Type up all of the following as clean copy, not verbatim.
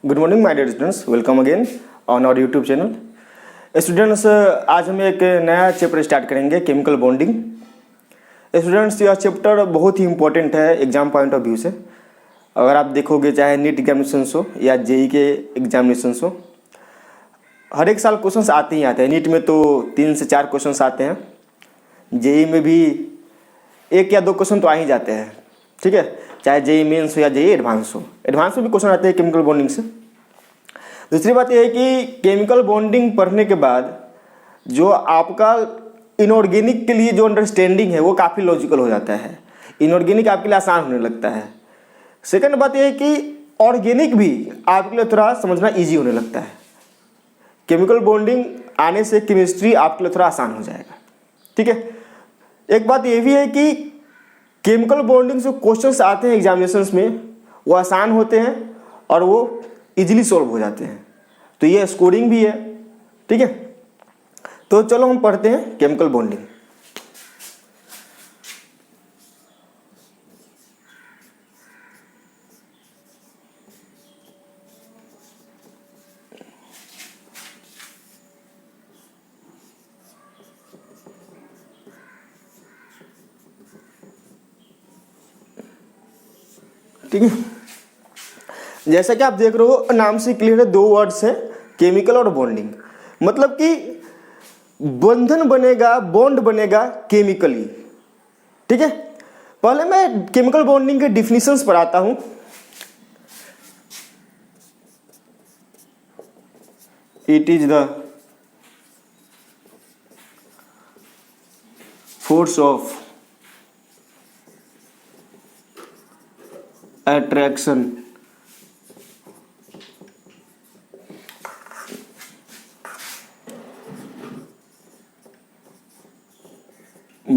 Good morning my dear students, welcome again on our YouTube channel. Students, आज हम एक नया चैप्टर स्टार्ट करेंगे, केमिकल बॉन्डिंग। स्टूडेंट्स, यह चैप्टर बहुत ही इंपॉर्टेंट है एग्जाम पॉइंट ऑफ व्यू से। अगर आप देखोगे, चाहे नीट एग्जामिनेशन हो या जेई के एग्जामिनेशन हो, हर एक साल क्वेश्चंस आते ही आते हैं। नीट में तो 3 से 4 क्वेश्चंस आते हैं, जेई में भी 1 या 2 क्वेश्चन तो आ ही जाते हैं। ठीक है, चाहे जेई मेंस हो या जेई एडवांस हो, एडवांस में भी क्वेश्चन आते हैं केमिकल बॉन्डिंग से। दूसरी बात यह है कि केमिकल बॉन्डिंग पढ़ने के बाद जो आपका इनऑर्गेनिक के लिए जो अंडरस्टैंडिंग है वो काफ़ी लॉजिकल हो जाता है। इनऑर्गेनिक आपके लिए आसान होने लगता है। सेकंड बात यह है कि ऑर्गेनिक भी आपके लिए थोड़ा समझना ईजी होने लगता है। केमिकल बॉन्डिंग आने से केमिस्ट्री आपके लिए थोड़ा आसान हो जाएगा। ठीक है, एक बात यह भी है कि केमिकल बॉन्डिंग से क्वेश्चंस आते हैं एग्जामिनेशंस में, वो आसान होते हैं और वो इजीली सॉल्व हो जाते हैं, तो ये स्कोरिंग भी है। ठीक है, तो चलो हम पढ़ते हैं केमिकल बॉन्डिंग। ठीक है, जैसा कि आप देख रहे हो, नाम से क्लियर है, 2 वर्ड्स है, केमिकल और बॉन्डिंग। मतलब कि बंधन बनेगा, बॉन्ड बनेगा केमिकली। ठीक है, पहले मैं केमिकल बॉन्डिंग के डिफिनीशंस पढ़ाता हूं। It is the force of attraction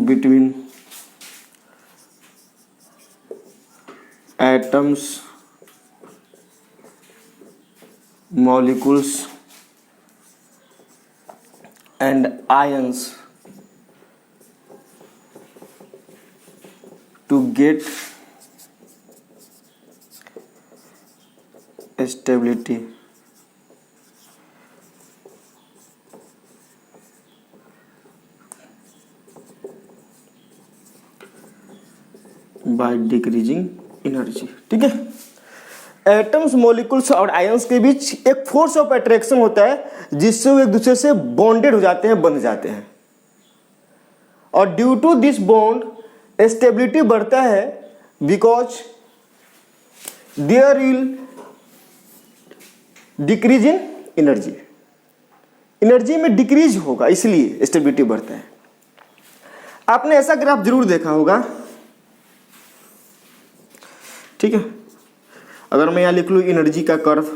between atoms, molecules and ions to get stability by decreasing energy। ठीक है, एटम्स, मॉलिक्यूल्स और आयंस के बीच एक फोर्स ऑफ अट्रैक्शन होता है जिससे वो एक दूसरे से बॉन्डेड हो जाते हैं, बंध जाते हैं, और due to this bond stability बढ़ता है, because there will decrease in energy. Energy में डिक्रीज होगा, इसलिए स्टेबिलिटी बढ़ता है। आपने ऐसा ग्राफ जरूर देखा होगा। ठीक है, अगर मैं यहां लिख लूं एनर्जी का कर्व,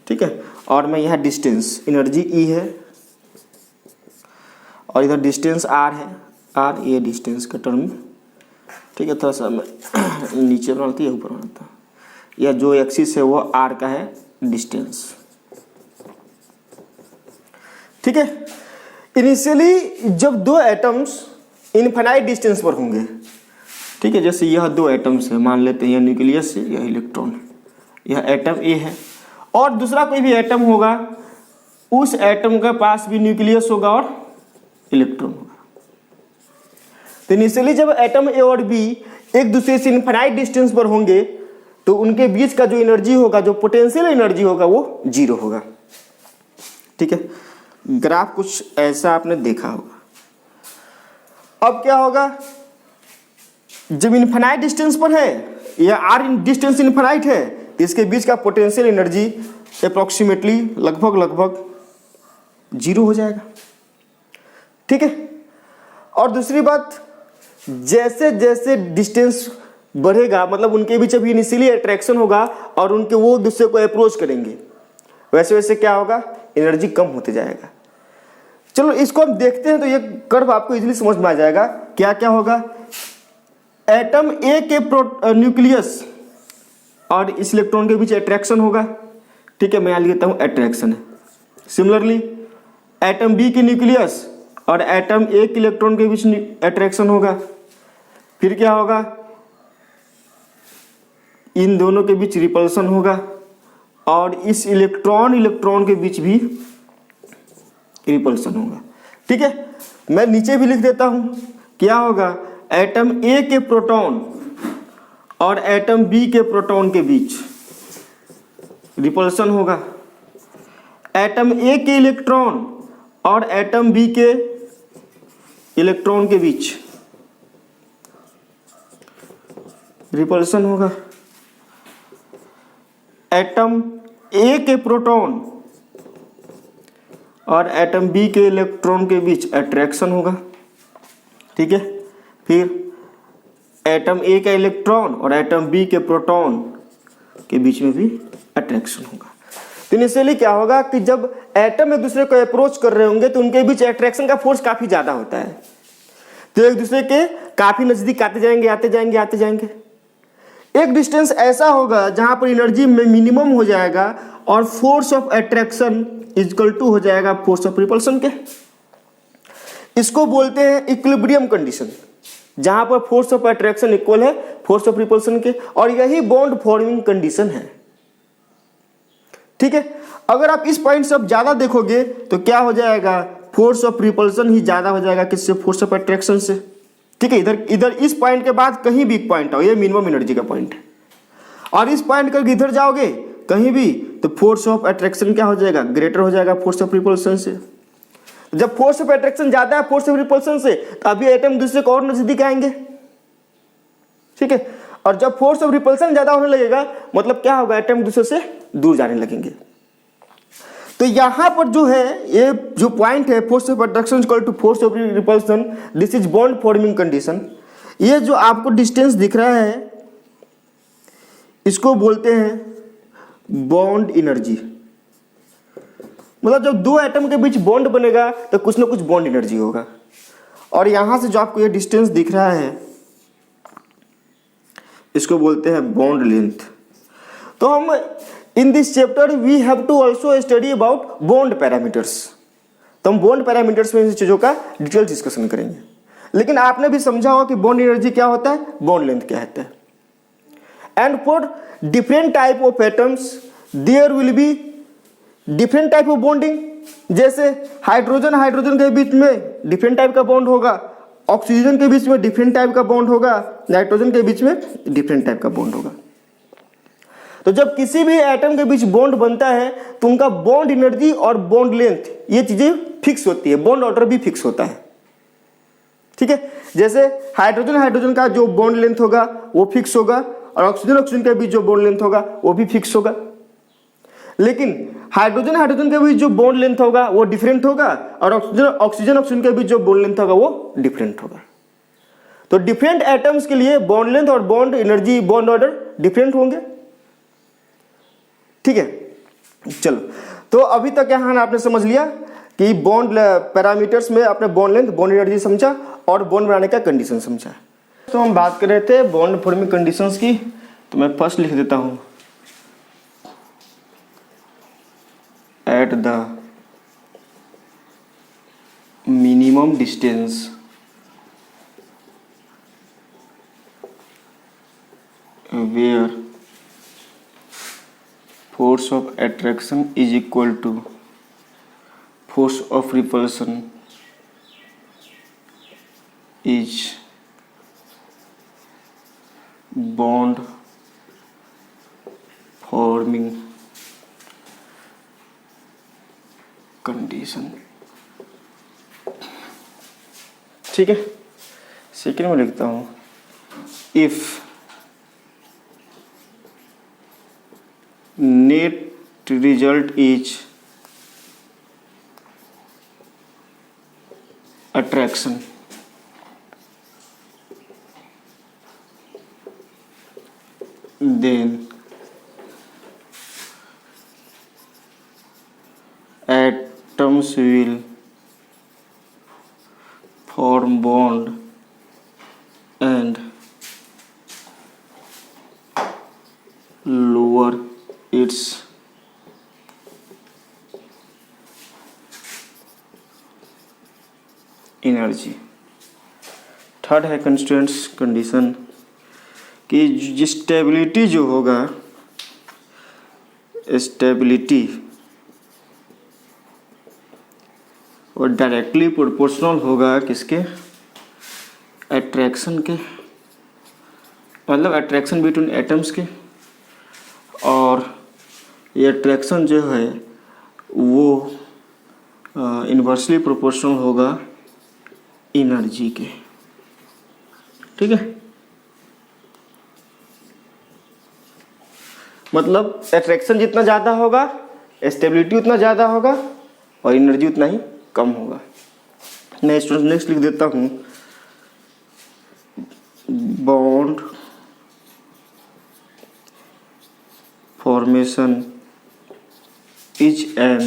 ठीक है, और मैं यहां डिस्टेंस, एनर्जी ई है और इधर डिस्टेंस आर है, आर ये डिस्टेंस का टर्म। ठीक है, थोड़ा सा मैं नीचे बनाती है, ऊपर बनाता हूं। या जो एक्सिस है वो आर का है, डिस्टेंस। ठीक है, इनिशियली जब 2 एटम्स इनफाइनाइट डिस्टेंस पर होंगे, ठीक है, जैसे यह 2 एटम्स है, मान लेते हैं यह न्यूक्लियस है, यह इलेक्ट्रॉन, यह एटम ए है, और दूसरा कोई भी एटम होगा, उस एटम के पास भी न्यूक्लियस होगा और इलेक्ट्रॉन होगा। तो इनिशियली जब एटम ए और बी एक दूसरे से इनफाइनाइट डिस्टेंस पर होंगे तो उनके बीच का जो एनर्जी होगा, जो पोटेंशियल एनर्जी होगा, वो 0 होगा। ठीक है, ग्राफ कुछ ऐसा आपने देखा होगा। अब क्या होगा, जब इनफाइनाइट डिस्टेंस पर है या आर डिस्टेंस इनफाइनाइट है, इसके बीच का पोटेंशियल एनर्जी अप्रोक्सीमेटली लगभग 0 हो जाएगा। ठीक है, और दूसरी बात, जैसे जैसे डिस्टेंस बढ़ेगा, मतलब उनके बीच अभी इनिशियली अट्रैक्शन होगा और उनके वो दूसरे को अप्रोच करेंगे, वैसे वैसे क्या होगा, एनर्जी कम होते जाएगा। चलो इसको हम देखते हैं, तो ये कर्व आपको इजीली समझ में आ जाएगा। क्या क्या होगा, एटम ए के न्यूक्लियस और इस इलेक्ट्रॉन के बीच अट्रैक्शन होगा। ठीक है, मैं यहां लिखता हूं अट्रैक्शन है। सिमिलरली एटम बी के न्यूक्लियस और एटम ए के इलेक्ट्रॉन के बीच अट्रैक्शन होगा। फिर क्या होगा, इन दोनों के बीच रिपल्सन होगा और इस इलेक्ट्रॉन के बीच भी रिपल्सन होगा। ठीक है, मैं नीचे भी लिख देता हूं, क्या होगा, एटम ए के प्रोटॉन और एटम बी के प्रोटॉन के बीच रिपल्सन होगा, एटम ए के इलेक्ट्रॉन और एटम बी के इलेक्ट्रॉन के बीच रिपल्सन होगा, एटम ए के प्रोटॉन और एटम बी के इलेक्ट्रॉन के बीच अट्रैक्शन होगा। ठीक है, फिर एटम ए का इलेक्ट्रॉन और एटम बी के प्रोटॉन के बीच में भी अट्रैक्शन होगा। तो इनिशियली क्या होगा कि जब एटम एक दूसरे को अप्रोच कर रहे होंगे तो उनके बीच अट्रैक्शन का फोर्स काफी ज्यादा होता है, तो एक दूसरे के काफी नजदीक आते जाएंगे आते जाएंगे आते जाएंगे। एक डिस्टेंस ऐसा होगा जहां पर एनर्जी में मिनिमम हो जाएगा और force of attraction equal to हो जाएगा फोर्स ऑफ रिपल्सन के। इसको बोलते हैं इक्विलिब्रियम कंडीशन, जहां पर फोर्स ऑफ अट्रैक्शन इक्वल है फोर्स ऑफ रिपल्सन के, और यही बॉन्ड फॉर्मिंग कंडीशन है। ठीक है, अगर आप इस पॉइंट से अब ज्यादा देखोगे तो क्या हो जाएगा, फोर्स ऑफ रिपल्सन ही ज्यादा हो जाएगा किससे, फोर्स ऑफ अट्रैक्शन से। ठीक है, इधर इस पॉइंट के बाद कहीं भी पॉइंट आओ, ये मिनिमम एनर्जी का पॉइंट है, और इस पॉइंट करके इधर जाओगे कहीं भी तो फोर्स ऑफ अट्रैक्शन क्या हो जाएगा, ग्रेटर हो जाएगा फोर्स ऑफ रिपल्सन से। जब फोर्स ऑफ अट्रैक्शन ज्यादा है फोर्स ऑफ रिपल्सन से, तो अभी एटम दूसरे को और नजदीक आएंगे। ठीक है, और जब फोर्स ऑफ रिपल्सन ज्यादा होने लगेगा मतलब क्या होगा, एटम दूसरे से दूर जाने लगेंगे। तो यहां पर जो है ये जो पॉइंट है force of attraction equal to force of repulsion, this is bond forming condition. ये जो आपको डिस्टेंस दिख रहा है इसको बोलते हैं बॉन्ड एनर्जी। मतलब जब दो एटम के बीच बॉन्ड बनेगा तो कुछ ना कुछ बॉन्ड एनर्जी होगा, और यहां से जो आपको ये डिस्टेंस दिख रहा है इसको बोलते हैं बॉन्ड लेंथ। तो हम in this chapter we have to also study about bond parameters. तो हम बॉन्ड पैरामीटर्स में इन चीजों का डिटेल डिस्कशन करेंगे, लेकिन आपने भी समझा होगा कि बॉन्ड एनर्जी क्या होता है, बॉन्ड लेंथ क्या होता है। And for different type of atoms there will be different type of bonding. जैसे हाइड्रोजन के बीच में डिफरेंट टाइप का बॉन्ड होगा, ऑक्सीजन के बीच में डिफरेंट टाइप का बॉन्ड होगा, नाइट्रोजन के बीच में डिफरेंट टाइप का बॉन्ड होगा। तो जब किसी भी एटम के बीच बॉन्ड बनता है तो उनका बॉन्ड एनर्जी और बॉन्ड लेंथ ये चीजें फिक्स होती है, बॉन्ड ऑर्डर भी फिक्स होता है। ठीक है, जैसे हाइड्रोजन का जो बॉन्ड लेंथ होगा वो फिक्स होगा, और ऑक्सीजन के बीच जो बॉन्ड लेंथ होगा वो भी फिक्स होगा। लेकिन हाइड्रोजन के बीच जो बॉन्ड लेंथ होगा वो डिफरेंट होगा, और ऑक्सीजन के बीच जो बॉन्ड लेंथ होगा वो डिफरेंट होगा। तो डिफरेंट एटम्स के लिए बॉन्ड लेंथ और bond energy bond order different होंगे। ठीक है, चलो, तो अभी तक यहाँ आपने समझ लिया कि बॉन्ड पैरामीटर्स में आपने बॉन्ड लेंथ बॉन्ड एनर्जी समझा और बॉन्ड बनाने का कंडीशन समझा। तो हम बात कर रहे थे बॉन्ड फॉर्मिंग कंडीशंस की, तो मैं फर्स्ट लिख देता हूं, at the minimum distance where force of attraction is equal to force of repulsion is bond forming condition। ठीक है, सेकेंड में लिखता हूं, if net result is attraction, then atoms will form bond and lower its energy। Third है constraints condition, कि stability जो होगा, stability और डायरेक्टली प्रोपोर्शनल होगा किसके, अट्रैक्शन के, मतलब अट्रैक्शन बिटवीन एटम्स के, और ये अट्रैक्शन जो है वो इन्वर्सली प्रोपोर्शनल होगा एनर्जी के। ठीक है, मतलब अट्रैक्शन जितना ज़्यादा होगा स्टेबिलिटी उतना ज़्यादा होगा और एनर्जी उतना ही कम होगा। मैं स्टूडेंट नेक्स्ट लिख देता हूँ, bond formation is an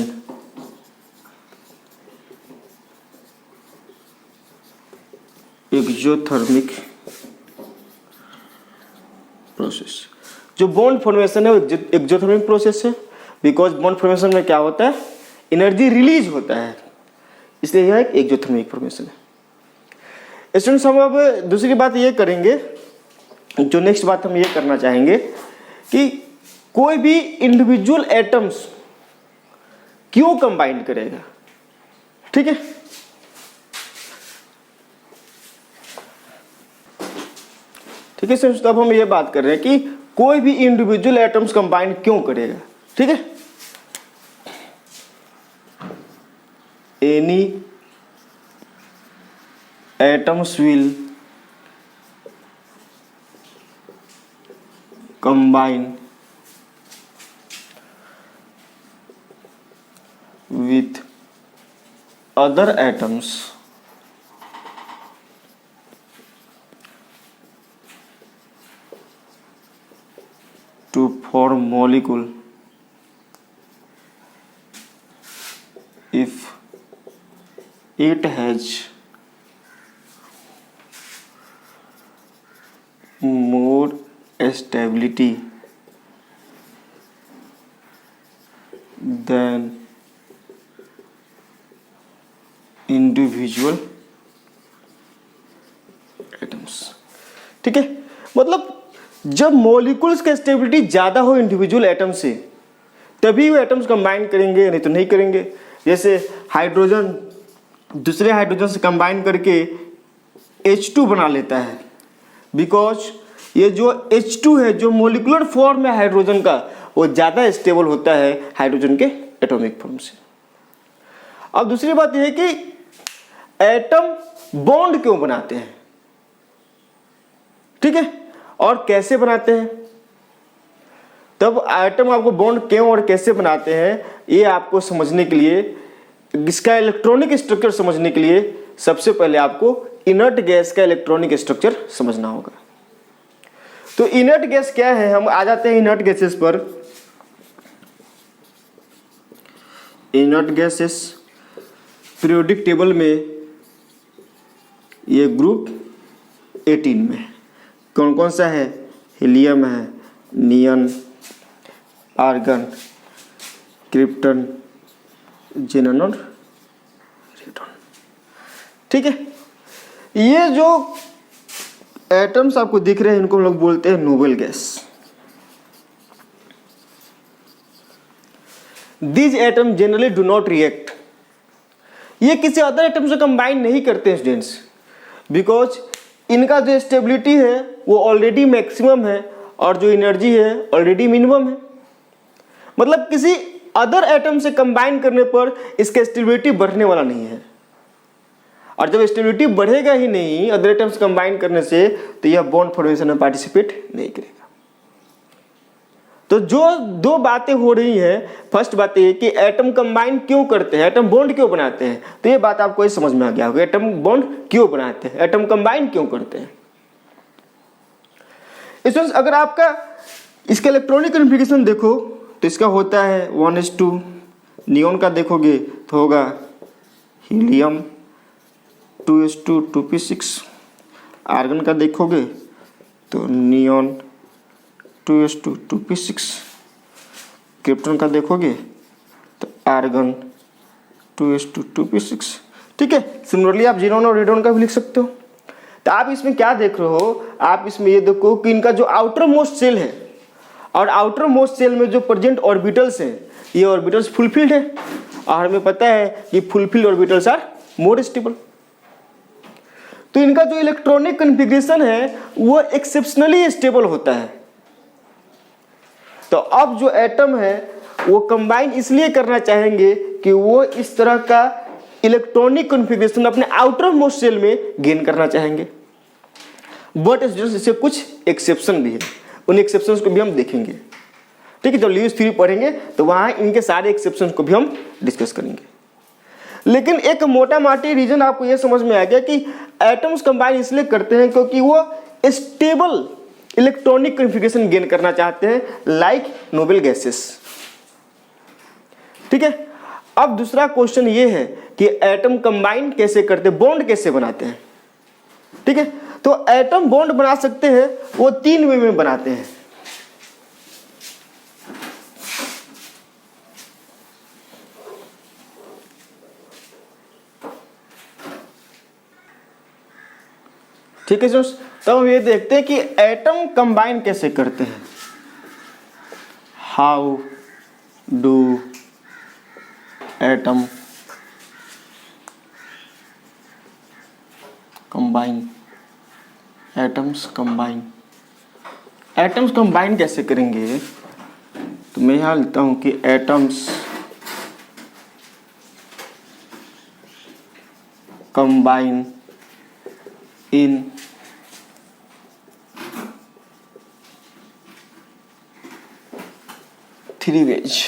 exothermic process. जो बॉन्ड फॉर्मेशन है वो एक्सोथर्मिक प्रोसेस है, बिकॉज बॉन्ड फॉर्मेशन में क्या होता है, एनर्जी रिलीज होता है, इसलिए यह एक एक्सोथर्मिक फॉर्मेशन है। स्टूडेंट्स हम अब दूसरी बात ये करेंगे, जो नेक्स्ट बात हम ये करना चाहेंगे कि कोई भी इंडिविजुअल एटम्स क्यों कंबाइन करेगा। ठीक है, ठीक है स्टूडेंट्स, अब हम ये बात कर रहे हैं कि कोई भी इंडिविजुअल एटम्स कंबाइन क्यों करेगा। ठीक है, any atoms will combine with other atoms to form molecule if it has more stability than individual atoms. ठीक है, मतलब जब मॉलिक्यूल्स का स्टेबिलिटी ज़्यादा हो इंडिविजुअल एटम से तभी वो एटम्स कंबाइन करेंगे, नहीं तो नहीं करेंगे। जैसे हाइड्रोजन दूसरे हाइड्रोजन से कंबाइन करके H2 बना लेता है, बिकॉज ये जो H2 है जो मॉलिक्यूलर फॉर्म है हाइड्रोजन का वो ज़्यादा स्टेबल होता है हाइड्रोजन के एटॉमिक फॉर्म से। अब दूसरी बात यह है कि एटम बॉन्ड क्यों बनाते हैं। ठीक है, और कैसे बनाते हैं। तब एटम आपको बॉन्ड क्यों और कैसे बनाते हैं ये आपको समझने के लिए, इसका इलेक्ट्रॉनिक स्ट्रक्चर समझने के लिए सबसे पहले आपको इनर्ट गैस का इलेक्ट्रॉनिक स्ट्रक्चर समझना होगा। तो इनर्ट गैस क्या है, हम आ जाते हैं इनर्ट गैसेस पर। इनर्ट गैसेस पीरियोडिक टेबल में ये ग्रुप 18 में कौन कौन सा है, हीलियम है, नियन, आर्गन, क्रिप्टन, जेनन और रेडॉन। ठीक है, ये जो एटम्स आपको दिख रहे हैं इनको हम लोग बोलते हैं noble gas. These atoms generally do not react, ये किसी अदर एटम से कंबाइन नहीं करते स्टूडेंट्स, बिकॉज इनका जो स्टेबिलिटी है वो ऑलरेडी मैक्सिमम है और जो एनर्जी है ऑलरेडी मिनिमम है। मतलब किसी अदर एटम से कंबाइन करने पर इसका स्टेबिलिटी बढ़ने वाला नहीं है, और जब स्टेबिलिटी बढ़ेगा ही नहीं अदर एटम्स कंबाइन करने से तो यह बॉन्ड फॉर्मेशन में पार्टिसिपेट नहीं करेगा। तो जो दो बातें हो रही हैं, फर्स्ट बात ये कि एटम कंबाइन क्यों करते हैं, एटम बॉन्ड क्यों बनाते हैं, तो ये बात आपको ये समझ में आ गया होगा, एटम बॉन्ड क्यों बनाते हैं, एटम कंबाइन क्यों करते हैं। इसमें अगर आपका इसका इलेक्ट्रॉनिक कॉन्फ़िगरेशन देखो तो इसका होता है 1s2, नियॉन का देखोगे तो होगा हीलियम 2s2 2p6, आर्गन का देखोगे तो नियॉन 2s2 2p6, क्रिप्टन का देखोगे तो आर्गन 2s2 2p6। ठीक है, सिमिलरली आप जीनोन और रेडॉन का भी लिख सकते हो। तो तो आप इसमें क्या देख रहे हो, आप इसमें ये देखो कि इनका जो आउटर मोस्ट सेल है और आउटर मोस्ट सेल में जो प्रेजेंट ऑर्बिटल्स हैं, ये ऑर्बिटल्स फुलफिल्ड है, और हमें पता है कि fulfilled orbitals are more stable. तो इनका जो इलेक्ट्रॉनिक कॉन्फ़िगरेशन है वो एक्सेप्शनली स्टेबल होता है। तो अब जो एटम है वो कंबाइन इसलिए करना चाहेंगे कि वो इस तरह का इलेक्ट्रॉनिक कॉन्फ़िगरेशन अपने आउटर मोस्ट सेल में गेन करना चाहेंगे। बट इससे कुछ एक्सेप्शन भी है, उन एक्सेप्शंस को भी हम देखेंगे। ठीक है, जब ल्यूइस थ्योरी पढ़ेंगे तो वहाँ इनके सारे एक्सेप्शंस को भी हम डिस्कस करेंगे। लेकिन एक मोटा माटी रीजन आपको ये समझ में आ गया कि एटम्स कंबाइन इसलिए करते हैं क्योंकि वो स्टेबल इलेक्ट्रॉनिक कॉन्फ़िगरेशन गेन करना चाहते हैं, लाइक नोबल गैसेस। ठीक है, अब दूसरा क्वेश्चन ये है कि एटम कंबाइन कैसे करते हैं, बॉन्ड कैसे बनाते हैं। ठीक है, तो एटम बॉन्ड बना सकते हैं, वो 3 वे में बनाते हैं। ठीक है दोस्त, तो हम ये देखते हैं कि एटम कंबाइन कैसे करते हैं। How do atom combine, atoms combine, atoms combine कैसे करेंगे। तो मैं यहाँ लिखता हूँ कि atoms combine in three ways.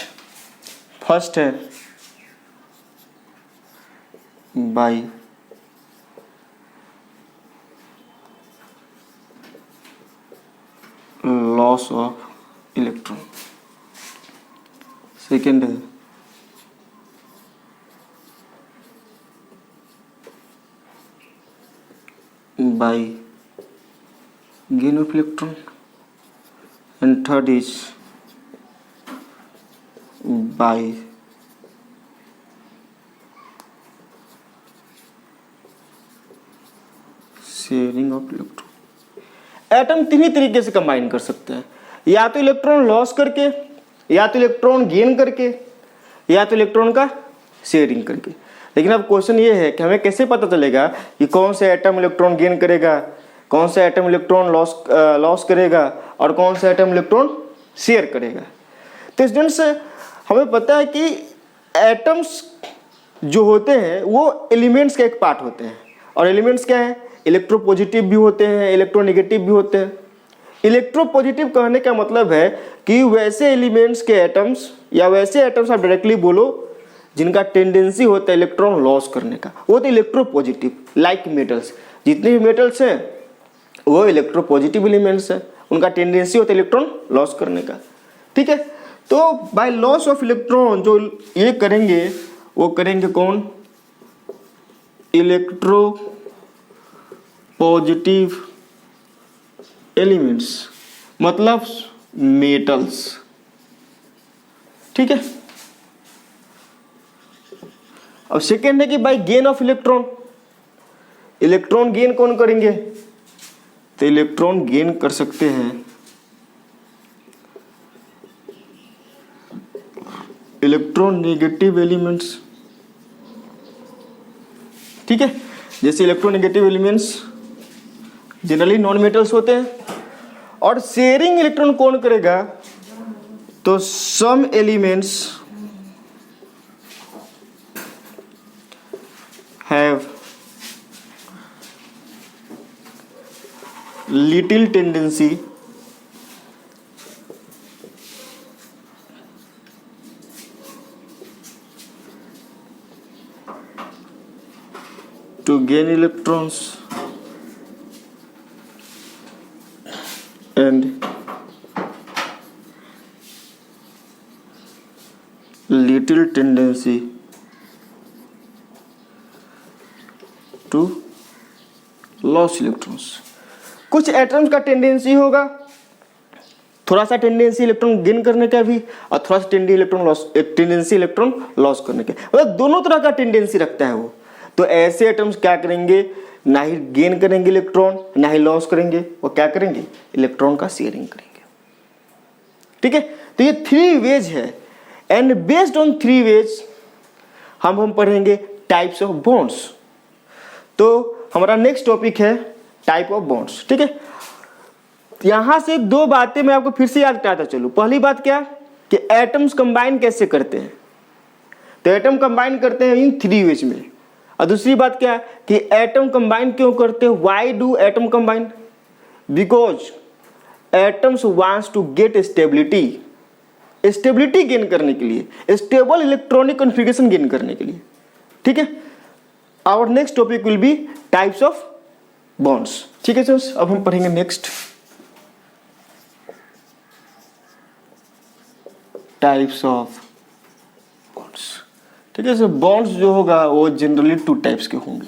First है by loss of electron, second है by gain of electron, and third is by sharing of electron. Atom 3 ही तरीके से कंबाइन कर सकते हैं, या तो इलेक्ट्रॉन लॉस करके, या तो इलेक्ट्रॉन गेन करके, या तो इलेक्ट्रॉन का शेयरिंग करके। लेकिन अब क्वेश्चन ये है कि हमें कैसे पता चलेगा कि कौन सा एटम इलेक्ट्रॉन गेन करेगा, कौन सा एटम इलेक्ट्रॉन लॉस करेगा और कौन सा एटम इलेक्ट्रॉन शेयर करेगा। तो स्टूडेंट्स हमें पता है कि एटम्स जो होते हैं वो एलिमेंट्स का एक पार्ट होते हैं, और एलिमेंट्स क्या है, इलेक्ट्रोपॉजिटिव भी होते हैं, इलेक्ट्रोनेगेटिव भी होते हैं। इलेक्ट्रोपॉजिटिव कहने का मतलब है कि वैसे एलिमेंट्स के एटम्स या वैसे एटम्स आप डायरेक्टली बोलो जिनका टेंडेंसी होता है इलेक्ट्रॉन लॉस करने का, वो तो इलेक्ट्रोपॉजिटिव। लाइक मेटल्स, जितने भी मेटल्स हैं वो इलेक्ट्रोपॉजिटिव एलिमेंट्स हैं, उनका टेंडेंसी होता है इलेक्ट्रॉन लॉस करने का। ठीक है, तो बाय लॉस ऑफ इलेक्ट्रॉन जो ये करेंगे वो करेंगे कौन, इलेक्ट्रो पॉजिटिव एलिमेंट्स, मतलब मेटल्स। ठीक है, अब सेकेंड है कि by gain of electron, electron gain कौन करेंगे, तो इलेक्ट्रॉन गेन कर सकते हैं इलेक्ट्रोनेगेटिव एलिमेंट्स। ठीक है, जैसे electronegative elements generally non metals होते हैं। और शेयरिंग इलेक्ट्रॉन कौन करेगा, तो some elements have little tendency to gain electrons and little tendency to loss electrons. कुछ एटम्स का टेंडेंसी होगा, थोड़ा सा टेंडेंसी इलेक्ट्रॉन गेन करने का भी, और थोड़ा सा टेंडेंसी इलेक्ट्रॉन लॉस करने का, मतलब दोनों तरह का टेंडेंसी रखता है वो। तो ऐसे एटम्स क्या करेंगे ना ही गेन करेंगे इलेक्ट्रॉन, ना ही लॉस करेंगे, वो क्या करेंगे, इलेक्ट्रॉन का शेयरिंग करेंगे। ठीक है, तो ये 3 वेज है एंड बेस्ड ऑन 3 वेज हम पढ़ेंगे टाइप्स ऑफ बॉन्ड्स। तो हमारा नेक्स्ट टॉपिक है टाइप ऑफ बॉन्ड्स। ठीक है, यहां से 2 बातें मैं आपको फिर से याद कराता चलूं। पहली बात क्या कि एटम्स कंबाइन कैसे करते हैं, तो एटम कंबाइन करते हैं इन 3 वेज में। और दूसरी बात क्या कि एटम कंबाइन क्यों करते हैं, why do atom combine, because atoms wants to get stability gain करने के लिए, स्टेबल इलेक्ट्रॉनिक कॉन्फ़िगरेशन गेन करने के लिए। ठीक है, our next topic will be types of bonds. ठीक है सर, अब हम पढ़ेंगे नेक्स्ट टाइप्स ऑफ बॉन्ड्स। ठीक है सर, बॉन्ड्स जो होगा वो जनरली 2 टाइप्स के होंगे।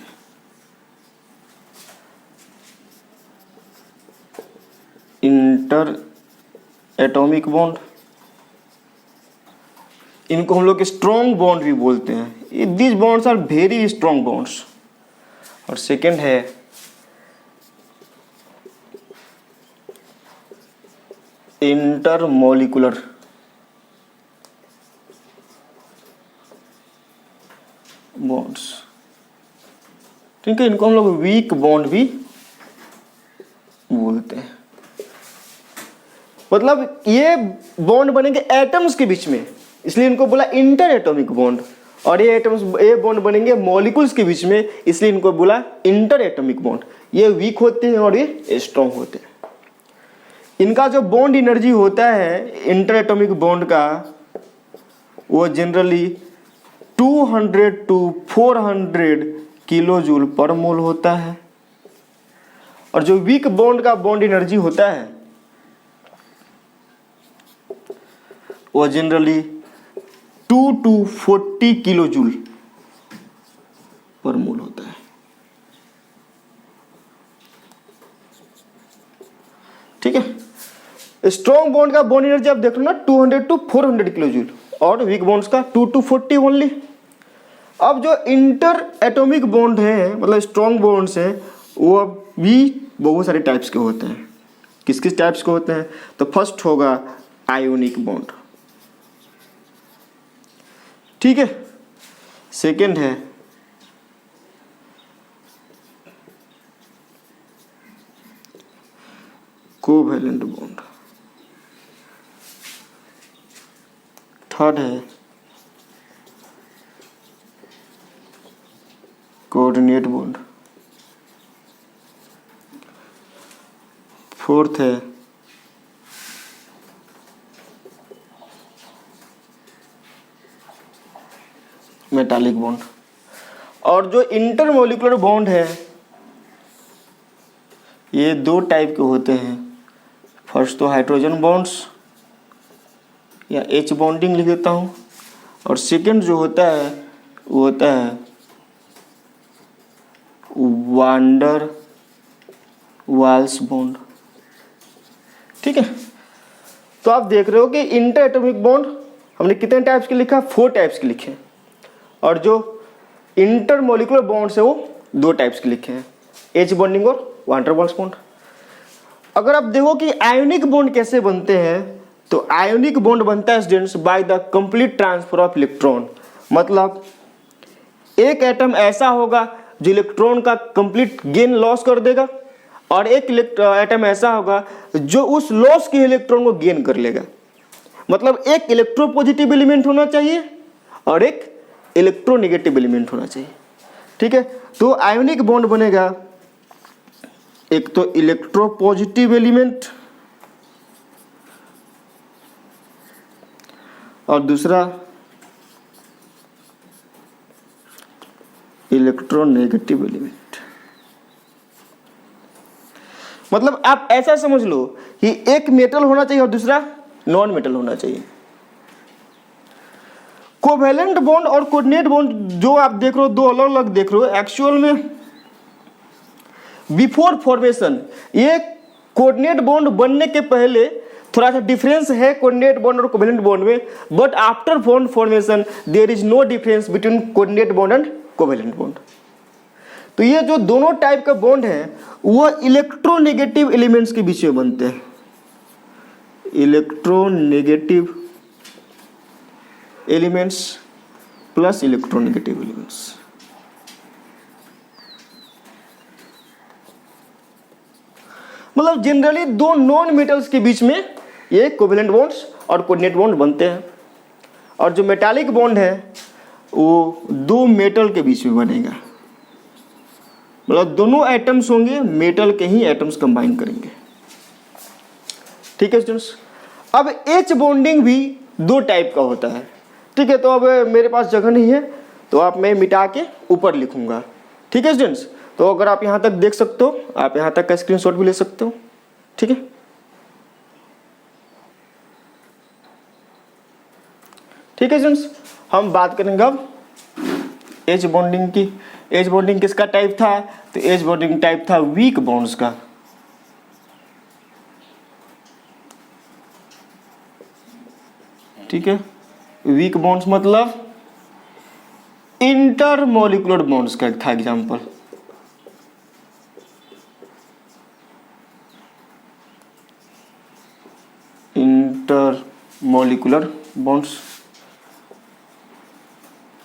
इंटर एटॉमिक बॉन्ड, इनको हम लोग स्ट्रॉन्ग बॉन्ड भी बोलते हैं। These bonds are very strong bonds. और सेकेंड है इंटरमोलिकुलर बॉन्ड्स। ठीक है, इनको हम लोग वीक बॉन्ड भी बोलते हैं। मतलब ये बॉन्ड बनेंगे एटम्स के बीच में, इसलिए इनको बोला इंटर एटॉमिक बॉन्ड। और ये बॉन्ड बनेंगे मॉलिक्यूल्स के बीच में, इसलिए इनको बोला इंटर एटॉमिक बॉन्ड। ये वीक होते हैं और ये स्ट्रॉन्ग होते हैं। इनका जो बॉन्ड एनर्जी होता है इंटर एटॉमिक बॉन्ड का, वो जनरली 200 to 400 किलो जूल पर मोल होता है। और जो वीक बॉन्ड का बॉन्ड एनर्जी होता है वो जनरली 2 to 40 किलो जूल पर मोल होता है। ठीक है, स्ट्रॉन्ग बॉन्ड का बॉन्ड एनर्जी आप देख लो ना 200 to 400 किलो जूल, और वीक बॉन्ड्स का 2 to 40 ओनली। अब जो इंटर एटॉमिक बॉन्ड है, मतलब स्ट्रॉन्ग बॉन्ड्स हैं, वो भी बहुत सारे टाइप्स के होते हैं। किस किस टाइप्स के होते हैं, तो फर्स्ट होगा आयोनिक बॉन्ड। ठीक है, सेकेंड है कोवैलेंट बॉन्ड, थर्ड है कोऑर्डिनेट बॉन्ड, फोर्थ है मेटालिक बॉन्ड। और जो इंटरमोलिकुलर बॉन्ड है ये 2 टाइप के होते हैं। फर्स्ट तो हाइड्रोजन बॉन्ड्स या H बॉन्डिंग लिख देता हूँ, और सेकेंड जो होता है वो होता है वांडर वाल्स बॉन्ड। ठीक है, तो आप देख रहे हो कि इंटर एटॉमिक बॉन्ड हमने कितने टाइप्स के लिखा, 4 टाइप्स के लिखे हैं। और जो इंटरमोलिकुलर बॉन्ड्स है वो 2 टाइप्स के लिखे हैं, H बॉन्डिंग और वांडर वाल्स बॉन्ड। अगर आप देखो कि आयोनिक बॉन्ड कैसे बनते हैं, तो आयोनिक बॉन्ड बनता है students by the complete transfer of electron. मतलब एक एटम ऐसा होगा जो इलेक्ट्रॉन का कंप्लीट गेन लॉस कर देगा, और एक एटम ऐसा होगा जो उस लॉस के इलेक्ट्रॉन को गेन कर लेगा। मतलब एक इलेक्ट्रोपॉजिटिव एलिमेंट होना चाहिए और एक इलेक्ट्रोनेगेटिव एलिमेंट होना चाहिए। ठीक है, तो आयोनिक बॉन्ड बनेगा एक तो इलेक्ट्रोपॉजिटिव एलिमेंट और दूसरा इलेक्ट्रोनेगेटिव एलिमेंट। मतलब आप ऐसा समझ लो कि एक मेटल होना चाहिए और दूसरा नॉन मेटल होना चाहिए। कोवैलेंट बॉन्ड और कोऑर्डिनेट बॉन्ड जो आप देख रहे हो, 2 अलग अलग देख रहे हो। एक्चुअल में बिफोर फॉर्मेशन ये कोऑर्डिनेट बॉन्ड बनने के पहले थोड़ा सा डिफरेंस है कोऑर्डिनेट बॉन्ड और कोवैलेंट बॉन्ड में, but after bond formation there is no difference between coordinate bond and covalent bond. तो ये जो दोनों टाइप का बॉन्ड है वो इलेक्ट्रोनेगेटिव एलिमेंट्स के बीच में बनते हैं, electronegative elements plus electronegative elements. मतलब जनरली दो नॉन मेटल्स के बीच में ये कोवेलेंट बॉन्ड्स और कोऑर्डिनेट बॉन्ड बनते हैं, और जो मेटालिक बॉन्ड है वो दो मेटल के बीच में बनेगा। मतलब दोनों एटम्स होंगे मेटल के ही एटम्स कंबाइन करेंगे। ठीक है स्टूडेंट्स, अब एच बॉन्डिंग भी दो टाइप का होता है। ठीक है, तो अब मेरे पास जगह नहीं है तो आप मैं मिटा के ऊपर लिखूंगा। ठीक है स्टूडेंट्स, तो अगर आप यहाँ तक देख सकते हो, आप यहाँ तक का स्क्रीनशॉट भी ले सकते हो। ठीक है, ठीक है स्टूडेंट्स, हम बात करेंगे अब एच बॉन्डिंग की। एच बॉन्डिंग किसका टाइप था? तो एच बॉन्डिंग टाइप था वीक बॉन्ड्स का। ठीक है, वीक बॉन्ड्स मतलब इंटरमोलिकुलर बॉन्ड्स का था एग्जांपल। Intermolecular bonds.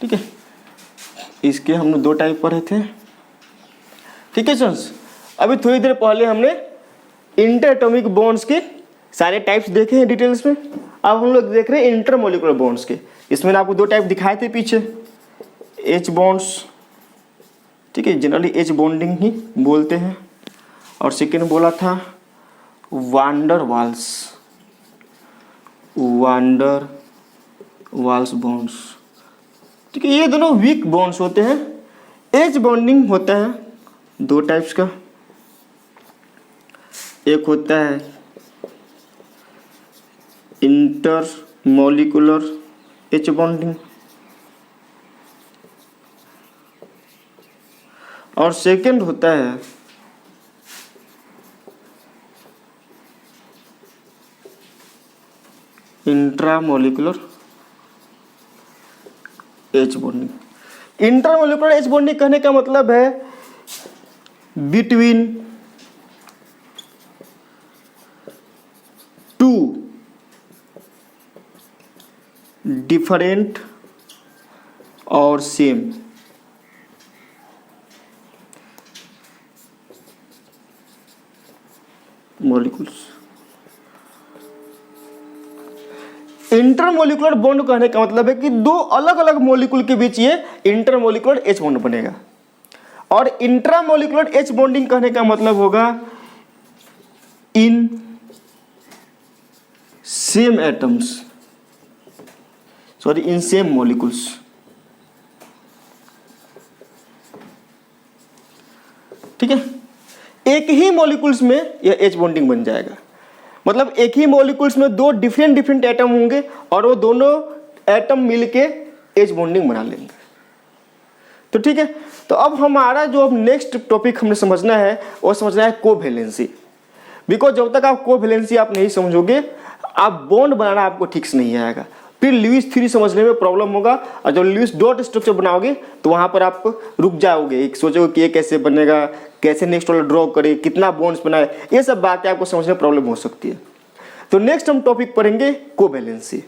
ठीक है, इसके हमने दो टाइप पढ़े थे। ठीक है फ्रेंड्स, अभी थोड़ी देर पहले हमने इंटर एटॉमिक बॉन्ड्स के सारे टाइप्स देखे हैं डिटेल्स में। अब हम लोग देख रहे हैं इंटरमोलिकुलर बॉन्ड्स के। इसमें आपको दो टाइप दिखाए थे पीछे, एच बॉन्ड्स। ठीक है, जनरली एच बॉन्डिंग ही बोलते हैं, और सेकेंड बोला था van der Waals, van der Waals bonds. ठीक है, ये दोनों वीक बॉन्ड्स होते हैं। एच बॉन्डिंग होता है दो टाइप्स का, एक होता है इंटरमोलिकुलर एच बॉन्डिंग, और सेकंड होता है intramolecular H bonding. Intermolecular H bonding कहने का मतलब है बिटवीन टू डिफरेंट और सेम मॉलिक्यूल्स। इंटरमोलिकुलर बॉन्ड कहने का मतलब है कि दो अलग अलग मॉलिक्यूल के बीच ये इंटरमोलिकुलर एच बॉन्ड बनेगा, और इंट्रामोलिकुलर एच बॉन्डिंग कहने का मतलब होगा in same atoms, sorry in same molecules. ठीक है, एक ही मॉलिक्यूल्स में यह एच बॉन्डिंग बन जाएगा। मतलब एक ही मॉलिक्यूल्स में दो डिफरेंट एटम होंगे और वो दोनों एटम मिलके एच बॉन्डिंग बना लेंगे। तो ठीक है, तो अब हमारा जो अब नेक्स्ट टॉपिक हमने समझना है वो समझना है कोवैलेंसी। बिकॉज जब तक आप कोवैलेंसी आप नहीं समझोगे, आप बॉन्ड बनाना आपको ठीक से नहीं आएगा, फिर लुईस थ्योरी समझने में प्रॉब्लम होगा। और जब लुईस डॉट स्ट्रक्चर बनाओगे तो वहां पर आप रुक जाओगे, एक सोचोगे कि ये कैसे बनेगा, कैसे नेक्स्ट वाला ड्रॉ करे, कितना बॉन्ड्स बनाए, ये सब बातें आपको समझने में प्रॉब्लम हो सकती है। तो नेक्स्ट हम टॉपिक पढ़ेंगे कोवैलेंसी।